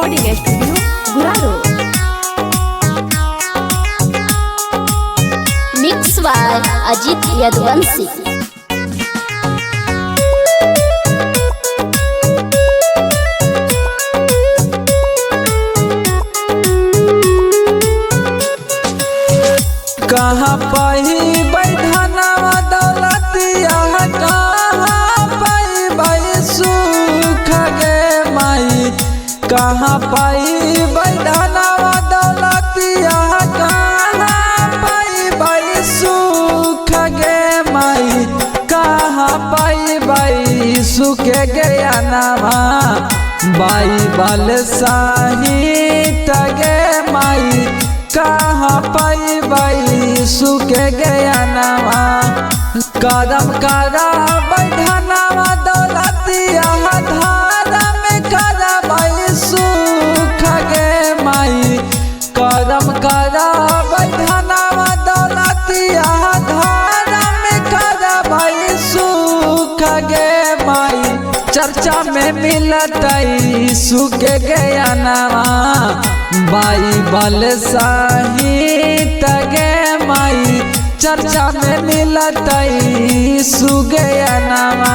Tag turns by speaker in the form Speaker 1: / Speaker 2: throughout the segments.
Speaker 1: Recording studio Guraro. Mix by Ajit Yaduvanshi.
Speaker 2: कहाँ पाई बैठनवा दौलतिया, कहाँ पाई भाई सुख गे माई। कहाँ पाई बैठनवा दौलतिया, कहाँ पाई भाई सुख गे माई। कहाँ पाई भाई सुख ज्ञानवा, बाई बल साहित गे माई। कहाँ पाई बाई सुख ज्ञानवा, कदम करा बैठनवा दौलतिया, धर्म करा बाई सुख गे माई। कदम करा बैठनवा दौलतिया, धर्म करा बाई सुख गे माई। चर्चा में मिलतई सुख ज्ञानवा, बाई बल साहित गे माई। चर्चा में मिलतई सुख ज्ञानवा।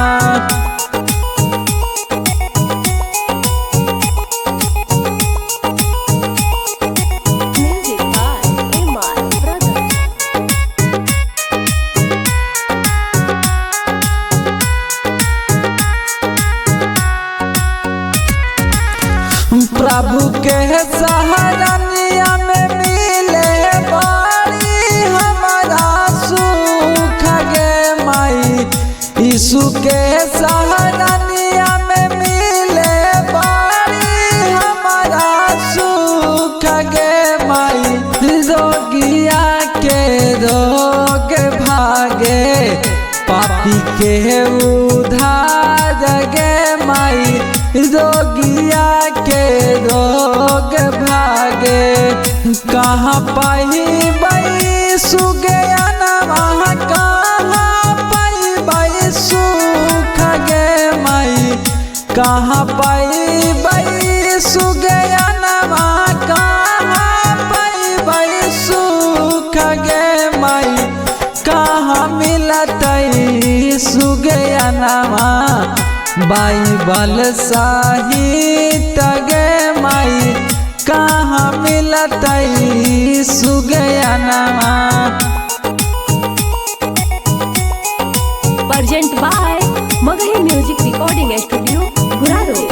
Speaker 2: प्रभु के सहारनिया में मिले बारी हमारा सुख गे माई। यीशु के सहारनिया में मिले बारी हमारा सुख गे माई। रोगिया के रोग भागे, पापी के उधार गे माई। रोगिया के रोग भागे, कहाँ पाई बाई सुख ज्ञानवा, कहाँ पाई बाई सुख गे माई। कहाँ पाई बाई सुख ज्ञानवा, कहाँ पाई बाई सुख गे माई। कहाँ मिलतई सुख ज्ञानवा, बाई बल साहित गे माई। कहाँ मिलतई सुख ज्ञानवा।
Speaker 1: Present by Magahi music recording studio Guraro.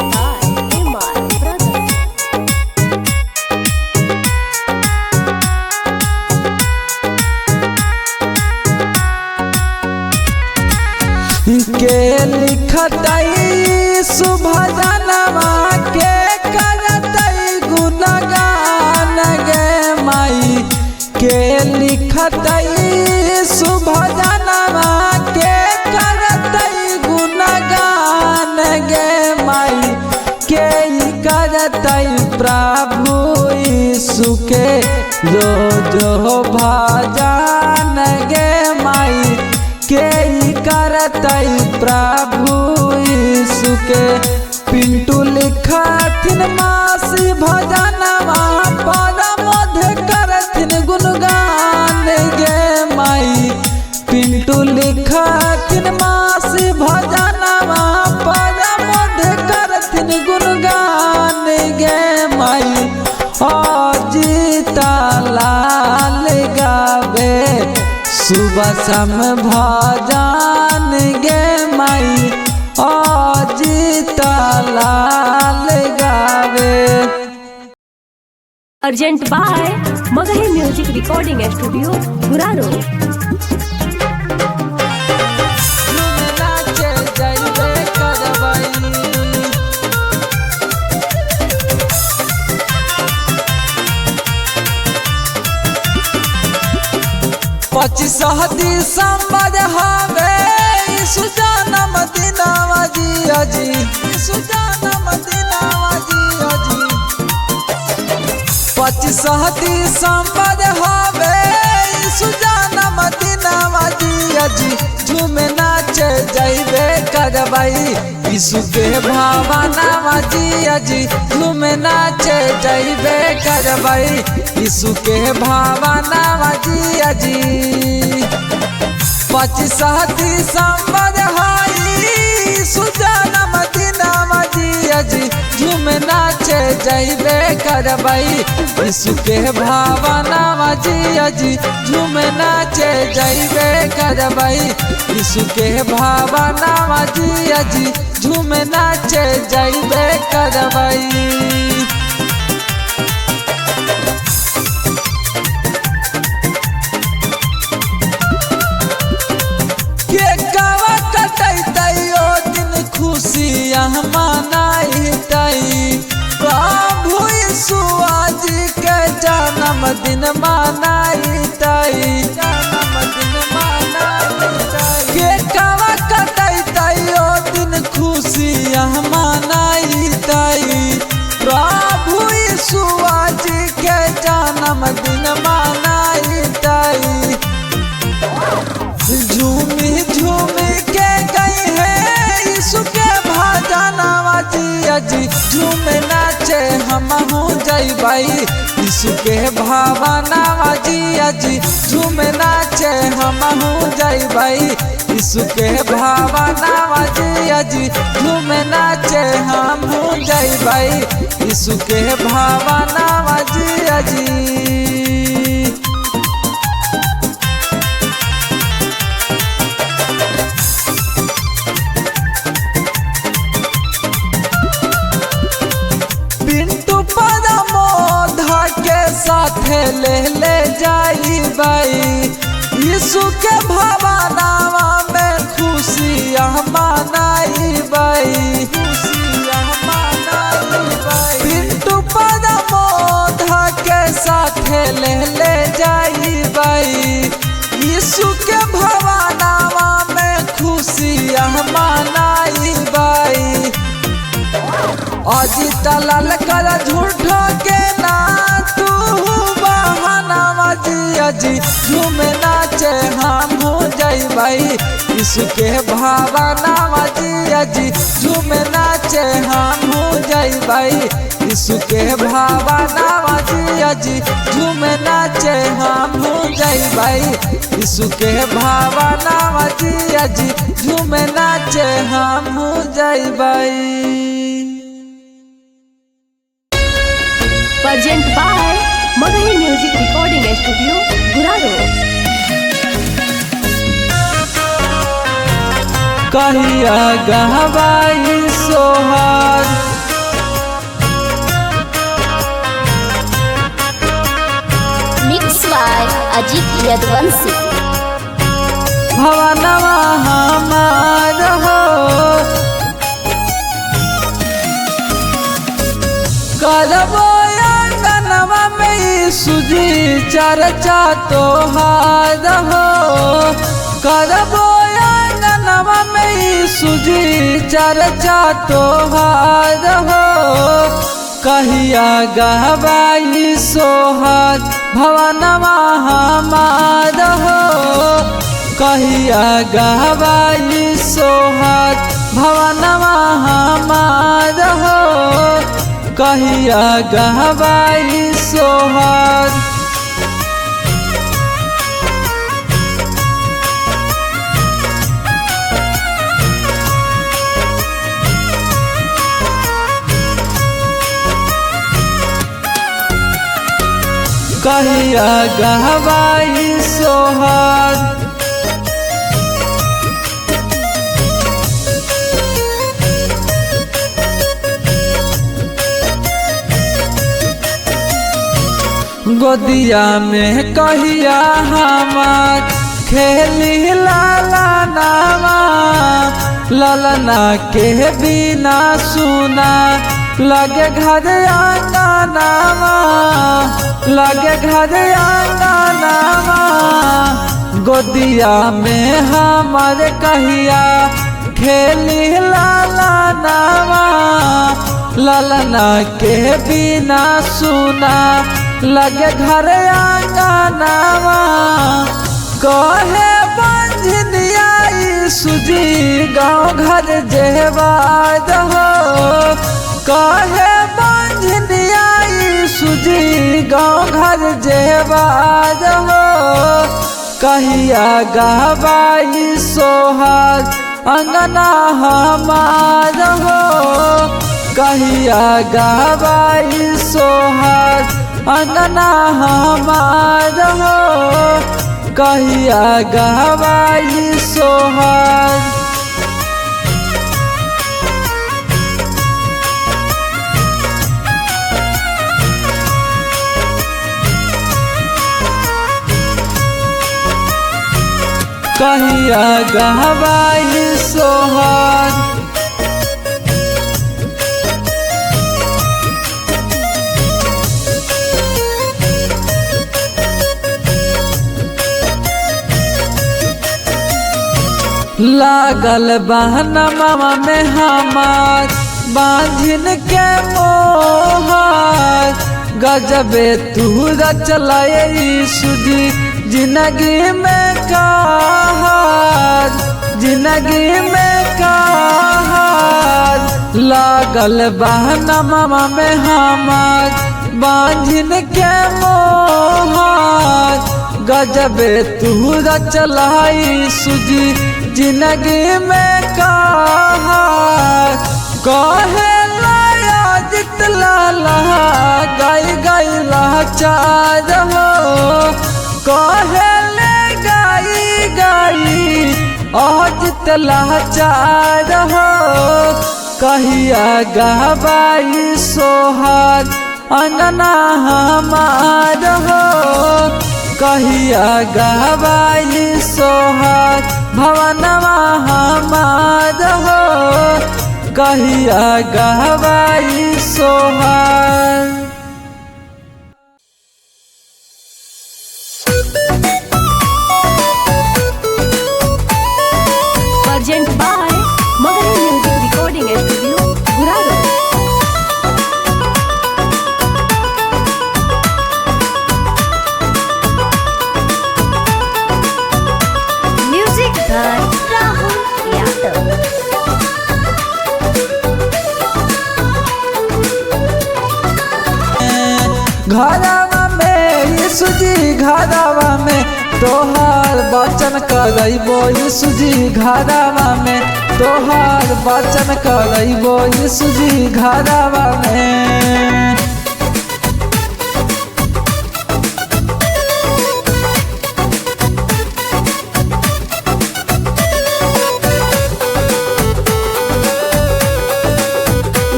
Speaker 2: के लिखतई सुभजनवा, के करतई गुणगान गे माई। के लिखतई सुभजनवा, के करतई गुणगान गे माई। के करतई प्रभु यीशु के रोज भजन गे माई। के करतई प्रभु यीशु के। पिंटू लिखथिन मासी भजनवा, परमोध करथिन गुणगान गे माई। पिंटू लिखथिन मासी भजनवा, परमोध करथिन गुणगान गे माई। अजीता लाल गावे सुबह सम भजन गे माई। अजीता लाल गावे।
Speaker 1: Urgent by Magahi music recording studio Guraro.
Speaker 2: पच्चीस दिसंबर हवे यीशु जन्म दिनवा जी अजी। यीशु जन्म दिनवा जी अजी। 25 दिसंबर हवे यीशु जन्म दिनवा जी अजी। झूमे नाच नाचे जैबे करबई यीशु के भावनावा जिया जी झूम नाचे जैबे करबई यीशु के भावनावा जिया जी 25 दिसंबर हाई यीशु जन्म दिनवा जिया जी झूम नाचे जैबे करबई यीशु के भावनावा जिया जी झूम नाचे जैबे करबई यीशु के भावनावा जिया जी झूम नाचे जैबे करबई। खुशियाँ मनाई प्रभु यीशु आज के जन्मदिन मनाई के कवा कटई ओ दिन खुशियाँ मनाई प्रभु यीशु आज के जन्मदिन मनाई झूमी झूमी के गई है यीशु के भाजनावा जिया जी झूम नाचे हमहू जैबई यीशु के भावनावा जिया जी झूम नाचे हमहू जैबई यीशु के भावनावा जिया जी झूम नाचे हमहू जैबई यीशु के भावनावा जिया जी। साथे ले जाइबई यीशु के भावनावा में खुशियाँ मनाइबई पिंटू पदमोधा के साथे ले जाइबई यीशु के भावनावा में खुशियाँ मनाइबई अजित लाल कर झूठो के ना तू बहानावा जिया जी झूम नाचे हमहू जैबई यीशु के भावनावा जिया जी झूम नाचे हमहू जैबई यीशु के भावनावा जिया जी झूम नाचे हमहू जैबई यीशु के भावनावा जिया जी झूम नाचे हमहू जैबई।
Speaker 1: Present by Magahi music recording studio Guraro.
Speaker 2: कहिया गहवाई सोहार
Speaker 3: मिक्स बाय अजीत यदुवंशी
Speaker 2: भवनवा हमार हो करबो आंगनवा में यीशु जी चर्चा तोहार हो करबो आंगनवा में यीशु जी चर्चा तोहार हो कहिया गहवाई सोहार भवनवा हमार हो कहिया गहवाई सोहार भवनवा हमार हो कहिया गहवाई सोहार। कहिया गहवाई सोहार गोदिया में कहिया हमार खेली लाला नामा ललना के बिना सुना लगे घर आंगनावा लगे घर आंगनावा गोदिया में हमार कहिया खेली लाला नावा ललना के बिना सुना लगे घर आंगनावा कहे बंझनिया सुजी जेवाद हो कहे बंझनिया सुजी गाँव घर जेवाद हो कहिया गहबाई सोहाग अंगना हमार हो कहिया गहबाई सोहाग अंगना हमार हो कहिया गहबाई सोहाग। कहिया गहबाई सोहाग लागल बहनमा में हमार बांझिन के मोहार गजबे तू रचलाए सुजी जिंदगी में कहार जिंदगी में कहार लागल बहनमा में हमार बांझिन के मोहार गजबे तू रचलाई सुजी जिंदगी में कहार कहे लाया जितला लहा गाई गाई लाचार हो कहे ले गाई गाई अजित लाचार हो कहिया गहबाई सोहाग अंगना हमार हो कहिया गहबाई सोहाग भवनवा हमार हो कहिया गहबाई सोहाग।
Speaker 1: Urgent by Magahi Music Recording Studio, Guraro. Music by Rahul Yadav.
Speaker 2: घरवा में यीशुजी घरवा में तोहार वचन करैबो यीशुजी घरवा में तोहार वचन करैबो यीशुजी घरवा में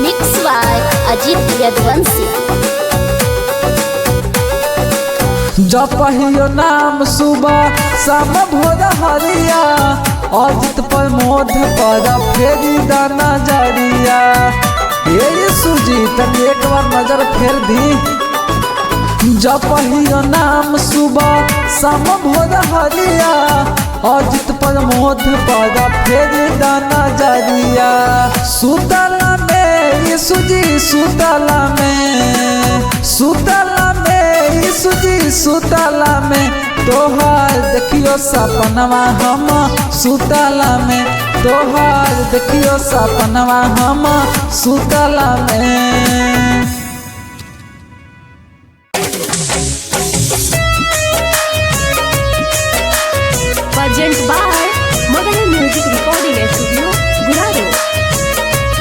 Speaker 3: Mix by Ajit Yadvansi.
Speaker 2: जपहियो नाम सुबह शाम भोर हरिया अजित पर मोध पर फेरी दाना जरिया ये यीशुजी तनी एक बार नजर फेर दी जपहियो नाम सुबह शाम भोर हरिया अजित पर मोध पर फेरी दाना जरिया सुतला में यीशुजी सुतला में यीशुजी सुतला में तोहार देखियो सपनवा हम सुतला में तोहार देखियो सपनवा हम सुतला में।
Speaker 1: Urgent by Magahi Music Recording Studio, Guraro.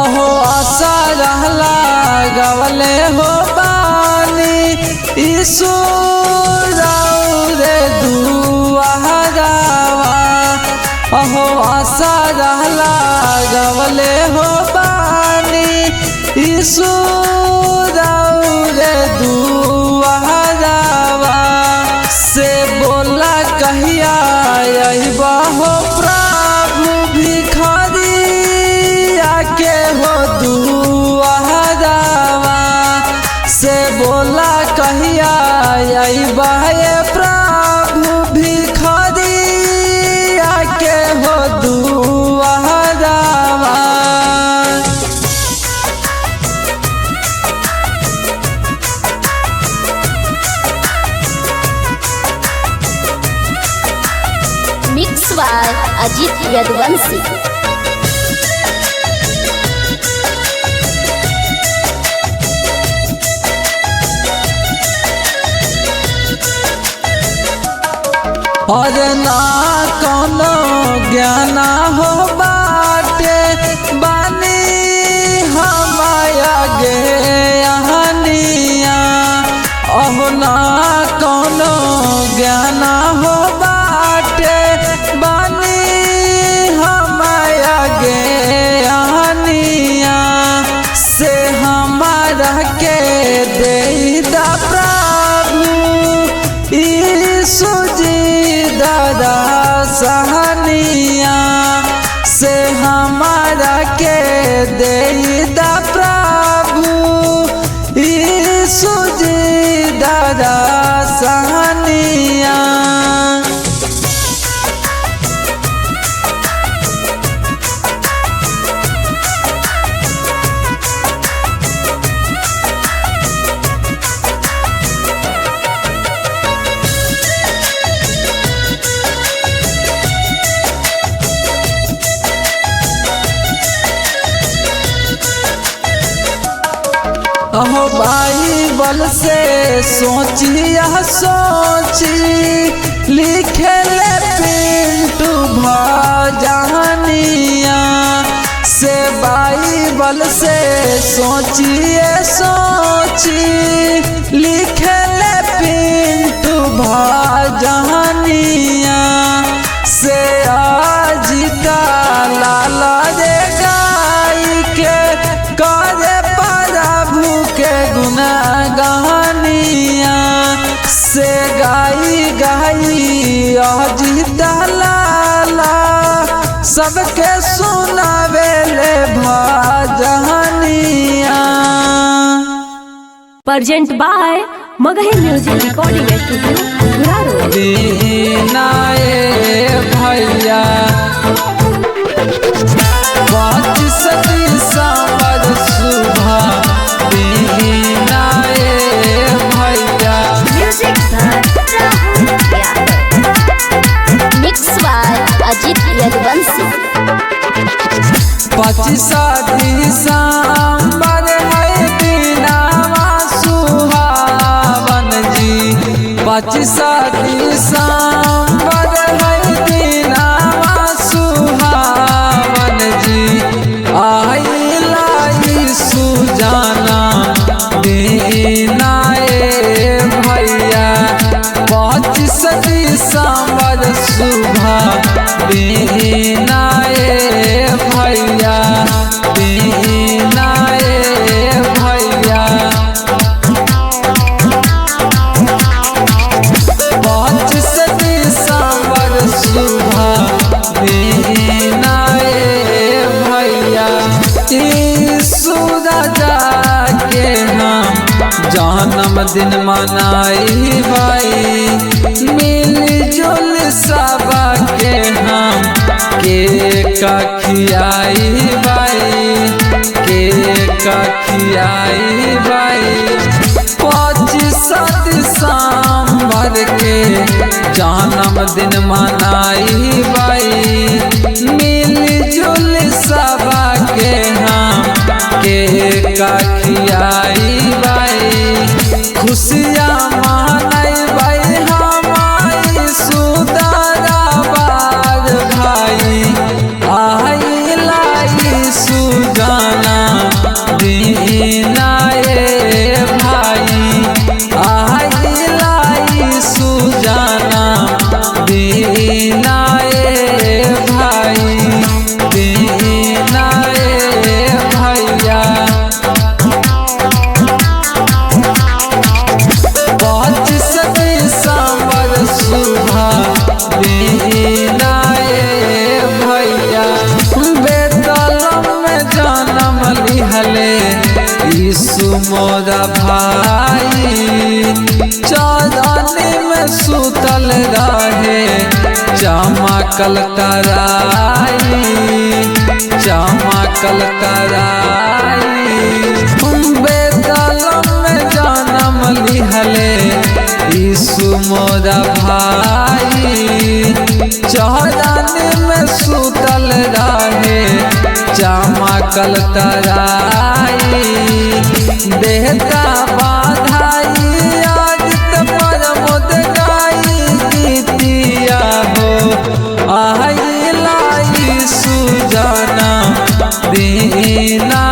Speaker 2: अहो आशा रहला गवले हो बानी यीशु रे दुआरावा अहो आशा रहला गवले हो बानी यीशु रे दुआरावा से बोला कहिया अइबा हो प्रभु भिखारी के हो दुआरावा से बोला कहिया अइबा प्रभु भिखारी के हो दुआरावा।
Speaker 3: Mix by Ajit Yaduvanshi.
Speaker 2: और ना कोनो ज्ञान हो बाटे बानी हमाया गे अहनिया। अब ना कोनो ज्ञान हो बाटे बानी हमाया गे अहनिया। से हमारा के दे दा प्रभु यीशु जी दादा सहनिया। से हमारा के दे दा प्रभु यीशु जी दादा सहनिया। अहो बाइबल से सोचिया सोची लिखे ले पिंटू भजनिया। से बाइबल से सोचिए सोची लिखे ले पिंटू भजनिया। से अजीता लाला रे गाई के करे प्रभु के गुना गहनिया। से गाई गाई अजीता लाला सबके सुनावे ले भजनिया।
Speaker 1: Present by Magahi music recording studio Guraro.
Speaker 2: दीनाए भैया 25 दिसंबर सुबह दीनाए भैया।
Speaker 3: Mix by Ajit Yaduvanshi.
Speaker 2: 25 दिसंबर है दीनावा सुहावन जी। 25 दिसंबर है दीनावा सुहावन जी। आइला यीशु जाना दीनाए भैया। 25 दिसंबर सुबह दीनाए भैया दीनाए भैया। 25 दिसंबर सुबह दीनाए भैया। यीशु राजा के हम जन्मदिन मनाई भाई। मिलजुल सब के हम केक खियाई भाई। केक खियाई भाई। 25 दिसंबर के जन्मदिन मनाई भाई। मिलजुल सब के हम केक खियाई भाई। खुशियाँ मनाई भाई हमारी सुदारा बार भाई। आइला यीशु जाना दीनाए भाई। आइला यीशु जाना दीनाए भाई दीनाए भैया। 25 दिसंबर सुबह दीनाए भैया। बेतलम में जन्म लिहले यीशु मोरा भाई। चौदनी में सुतल रहे चमकल कराई। चमकल कराई। बेतलम में जन्म लिहले यीशु मोरा भाई चौहान में सुतल रहे चमकल तराई देहता बाधाई आज पर मुद गाई गीतिया हो आइला यीशु जाना दीना